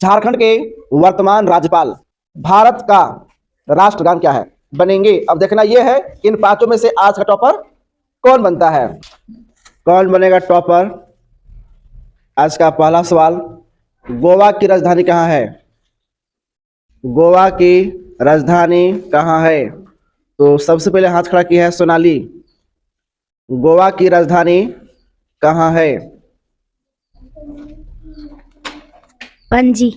झारखंड के वर्तमान राज्यपाल भारत का राष्ट्रगान क्या है बनेंगे। अब देखना यह है कि इन पांचों में से आज का टॉपर कौन बनता है। कौन बनेगा टॉपर। आज का पहला सवाल, गोवा की राजधानी कहाँ है। गोवा की राजधानी कहाँ है। तो सबसे पहले हाथ खड़ा किया है सोनाली। गोवा की राजधानी कहाँ है। पणजी।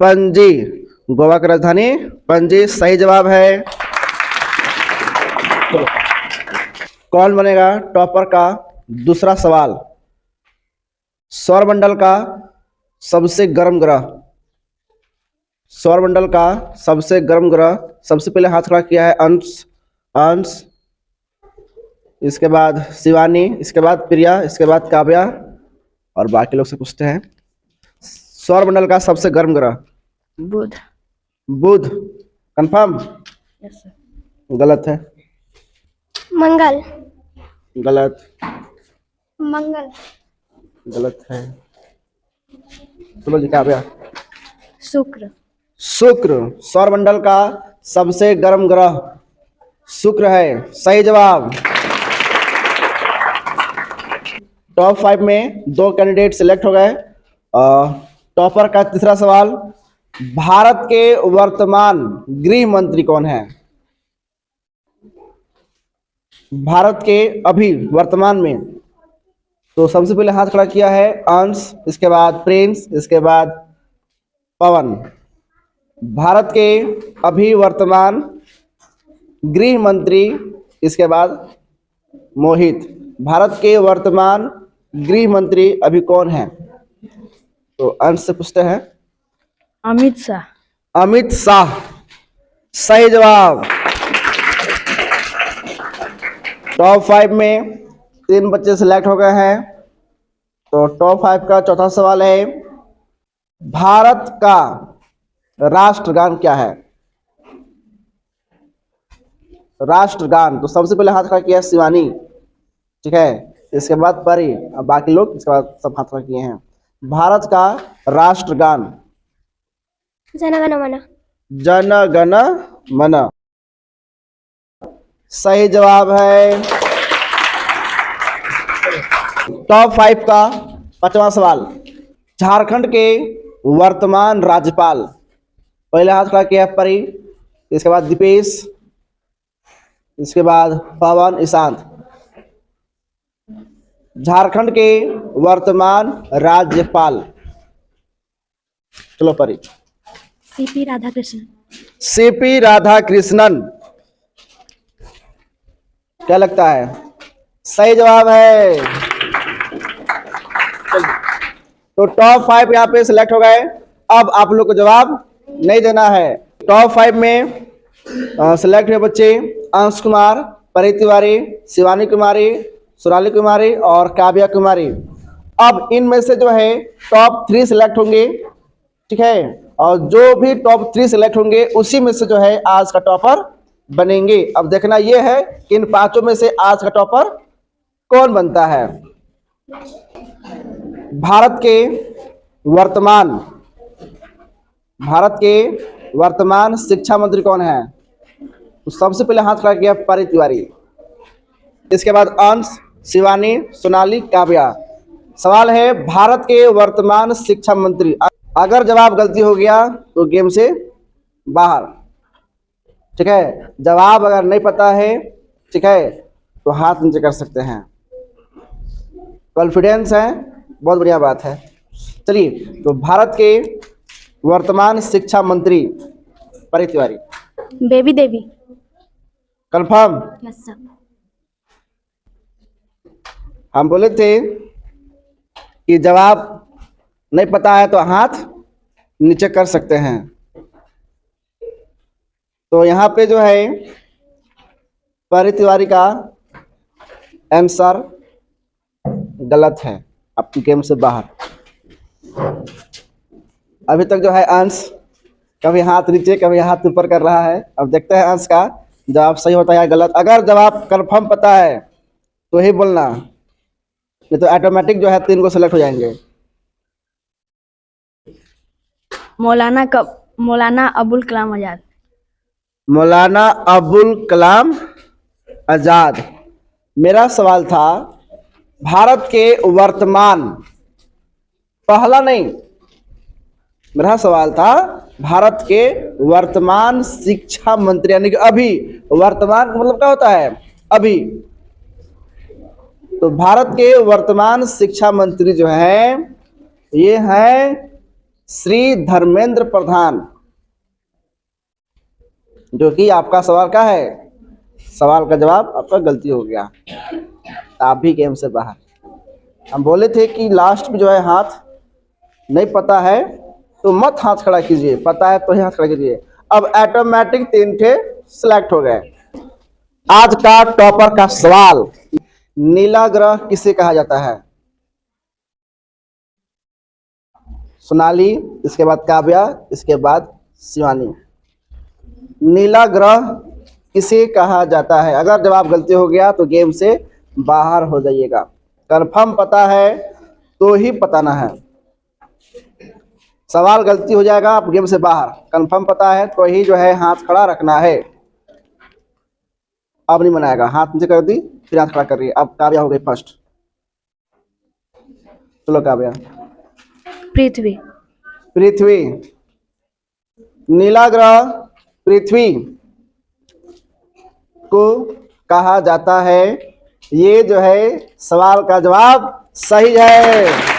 पणजी, गोवा की राजधानी पणजी सही जवाब है। कौन बनेगा टॉपर का दूसरा सवाल। सौरमंडल का सबसे गर्म ग्रह। सौरमंडल का सबसे गर्म ग्रह, सबसे पहले हाथ खड़ा किया है अंश, इसके बाद शिवानी, इसके बाद प्रिया, इसके बाद काव्या और बाकी लोग से पूछते हैं। सौरमंडल का सबसे गर्म ग्रह बुध। बुध, कंफर्म। Yes sir. गलत है। मंगल। गलत। मंगल। गलत है। चलो जी काव्या। शुक्र। शुक्र, सौरमंडल का सबसे गर्म ग्रह शुक्र है सही जवाब। टॉप 5 में 2 कैंडिडेट सिलेक्ट हो गए। टॉपर का तीसरा सवाल, भारत के वर्तमान गृह मंत्री कौन है। भारत के अभी वर्तमान में। तो सबसे पहले हाथ खड़ा किया है अंश, इसके बाद प्रिंस, इसके बाद पवन। भारत के अभी वर्तमान गृह मंत्री, इसके बाद मोहित। भारत के वर्तमान गृह मंत्री अभी कौन है। तो अंश से पूछते हैं। अमित शाह। अमित शाह सही जवाब। टॉप 5 में 3 बच्चे सिलेक्ट हो गए हैं। तो टॉप 5 का चौथा सवाल है, भारत का राष्ट्रगान क्या है। राष्ट्रगान, तो सबसे पहले हाथ खड़ा किया है शिवानी, ठीक है, इसके बाद परी, अब बाकी लोग इसके बाद सब हाथ खड़ा किए हैं। भारत का राष्ट्रगान जन गण मन। जन गण मन सही जवाब है। टॉप 5 का 5वां सवाल, झारखंड के वर्तमान राज्यपाल। पहले हाथ खड़ा किया है परी, इसके बाद दीपेश, इसके बाद पवन, ईशांत। झारखंड के वर्तमान राज्यपाल, चलो परी। सीपी राधाकृष्णन। सीपी राधाकृष्णन, क्या लगता है सही जवाब है। तो टॉप 5 यहाँ पे सिलेक्ट हो गए। अब आप लोग को जवाब नहीं देना है। टॉप 5 में सिलेक्ट हुए बच्चे अंश कुमार, परी तिवारी, शिवानी कुमारी, सोनाली कुमारी और काव्या कुमारी। अब इनमें से जो है टॉप 3 सिलेक्ट होंगे, ठीक है, और जो भी टॉप 3 सिलेक्ट होंगे उसी में से जो है आज का टॉपर बनेंगे। अब देखना यह है कि इन पांचों में से आज का टॉपर कौन बनता है। भारत के वर्तमान शिक्षा मंत्री कौन है। तो सबसे पहले हाथ खड़ा किया परी तिवारी, इसके बाद अंश, शिवानी, सोनाली, काव्या। सवाल है भारत के वर्तमान शिक्षा मंत्री। अगर जवाब गलती हो गया तो गेम से बाहर, ठीक है। जवाब अगर नहीं पता है, ठीक है, तो हाथ नीचे कर सकते हैं। कॉन्फिडेंस है, बहुत बढ़िया बात है। चलिए, तो भारत के वर्तमान शिक्षा मंत्री परी तिवारी। बेबी देवी। कंफर्म। Yes sir. हम बोले थे कि जवाब नहीं पता है तो हाथ नीचे कर सकते हैं। तो यहाँ पे जो है परी तिवारी का आंसर गलत है, आपकी गेम से बाहर। अभी तक जो है अंश कभी हाथ नीचे कभी हाथ ऊपर कर रहा है। अब देखते हैं अंश का जवाब सही होता है या गलत। अगर जवाब कंफर्म पता है तो ही बोलना, नहीं तो ऑटोमेटिक जो है 3 को सेलेक्ट हो जाएंगे। मौलाना अबुल कलाम आजाद। मौलाना अबुल कलाम आजाद। मेरा सवाल था भारत के वर्तमान, पहला नहीं, मेरा सवाल था भारत के वर्तमान शिक्षा मंत्री, यानी कि अभी, वर्तमान का मतलब क्या होता है, अभी। तो भारत के वर्तमान शिक्षा मंत्री जो हैं ये हैं श्री धर्मेंद्र प्रधान। जो कि आपका सवाल क्या है, सवाल का जवाब आपका गलती हो गया, आप भी गेम से बाहर। हम बोले थे कि लास्ट में जो है हाथ नहीं पता है तो मत हाथ खड़ा कीजिए, पता है तो ही हाथ खड़ा कीजिए। अब ऑटोमेटिक 3 ठे सिलेक्ट हो गए। आज का टॉपर का सवाल, नीला ग्रह किसे कहा जाता है? सोनाली, इसके बाद काव्या, इसके बाद शिवानी। नीला ग्रह किसे कहा जाता है? अगर जवाब गलती हो गया तो गेम से बाहर हो जाइएगा। कंफर्म पता है तो ही बताना है, सवाल गलती हो जाएगा आप गेम से बाहर। कंफर्म पता है तो ही जो है हाथ खड़ा रखना है। अब नहीं बनाएगा, हाथ नीचे कर दी फिर हाथ खड़ा कर रही है। अब काव्या हो गई फर्स्ट, चलो काव्या। पृथ्वी। पृथ्वी। नीला ग्रह पृथ्वी को कहा जाता है, ये जो है सवाल का जवाब सही है।